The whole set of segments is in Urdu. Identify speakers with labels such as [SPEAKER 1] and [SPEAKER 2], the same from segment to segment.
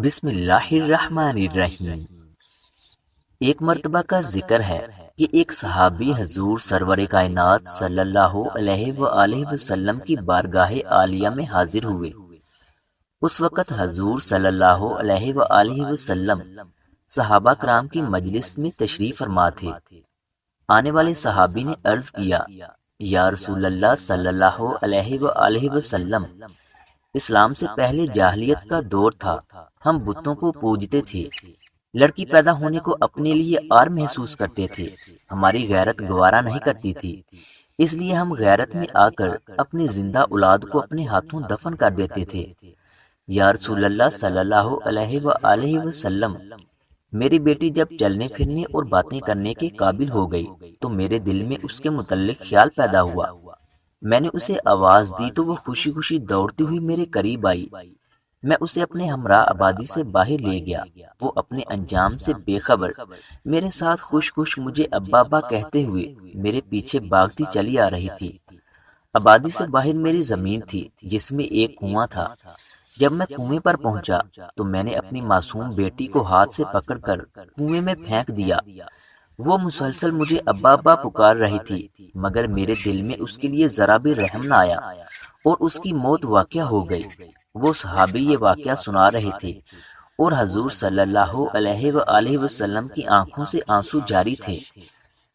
[SPEAKER 1] بسم اللہ الرحمن الرحیم۔ ایک مرتبہ کا ذکر ہے کہ ایک صحابی حضور سرور کائنات صلی اللہ علیہ وآلہ وسلم کی بارگاہ عالیہ میں حاضر ہوئے۔ اس وقت حضور صلی اللہ علیہ وآلہ وسلم صحابہ کرام کی مجلس میں تشریف فرما تھے۔ آنے والے صحابی نے عرض کیا، یا رسول اللہ صلی اللہ علیہ وآلہ وسلم، اسلام سے پہلے جاہلیت کا دور تھا، ہم بتوں کو پوجتے تھے، لڑکی پیدا ہونے کو اپنے لیے عار محسوس کرتے تھے، ہماری غیرت گوارا نہیں کرتی تھی، اس لیے ہم غیرت میں آ کر اپنی زندہ اولاد کو اپنے ہاتھوں دفن کر دیتے تھے۔ یا رسول اللہ صلی اللہ علیہ وآلہ وسلم، میری بیٹی جب چلنے پھرنے اور باتیں کرنے کے قابل ہو گئی تو میرے دل میں اس کے متعلق خیال پیدا ہوا۔ میں نے اسے آواز دی تو وہ خوشی خوشی دوڑتی ہوئی میرے قریب آئی۔ میں اسے اپنے ہمراہ آبادی سے باہر لے گیا۔ وہ اپنے انجام سے بے خبر میرے ساتھ خوش خوش مجھے ابا ابا کہتے ہوئے میرے پیچھے بھاگتی چلی آ رہی تھی۔ آبادی سے باہر میری زمین تھی جس میں ایک کنواں تھا۔ جب میں کنویں پر پہنچا تو میں نے اپنی معصوم بیٹی کو ہاتھ سے پکڑ کر کنویں میں پھینک دیا۔ وہ مسلسل مجھے ابا ابا پکار رہی تھی، مگر میرے دل میں اس کے لیے ذرا بھی رحم نہ آیا اور اس کی موت واقع ہو گئی۔ وہ صحابی یہ واقعہ سنا رہے تھے اور حضور صلی اللہ علیہ وآلہ وسلم کی آنکھوں سے آنسو جاری تھے۔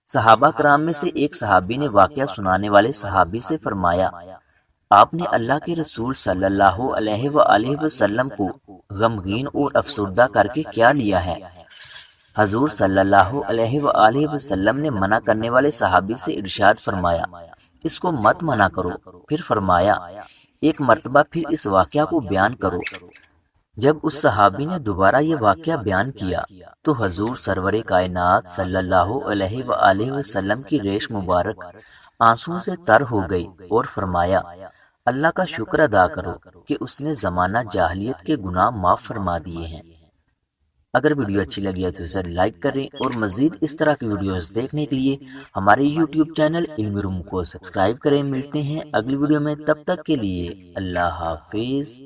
[SPEAKER 1] صحابہ کرام میں سے ایک صحابی نے واقعہ سنانے والے صحابی سے فرمایا، آپ نے اللہ کے رسول صلی اللہ علیہ وآلہ وسلم کو غمگین اور افسردہ کر کے کیا لیا ہے؟ حضور صلی اللہ علیہ وآلہ وسلم نے منع کرنے والے صحابی سے ارشاد فرمایا، اس کو مت منع کرو۔ پھر فرمایا، ایک مرتبہ پھر اس واقعہ کو بیان کرو۔ جب اس صحابی نے دوبارہ یہ واقعہ بیان کیا تو حضور سرور کائنات صلی اللہ علیہ وآلہ وسلم کی ریش مبارک آنسوؤں سے تر ہو گئی اور فرمایا، اللہ کا شکر ادا کرو کہ اس نے زمانہ جاہلیت کے گناہ معاف فرما دیے ہیں۔ اگر ویڈیو اچھی لگی ہے تو اسے لائک کریں اور مزید اس طرح کی ویڈیوز دیکھنے کے لیے ہمارے یوٹیوب چینل علم روم کو سبسکرائب کریں۔ ملتے ہیں اگلی ویڈیو میں، تب تک کے لیے اللہ حافظ۔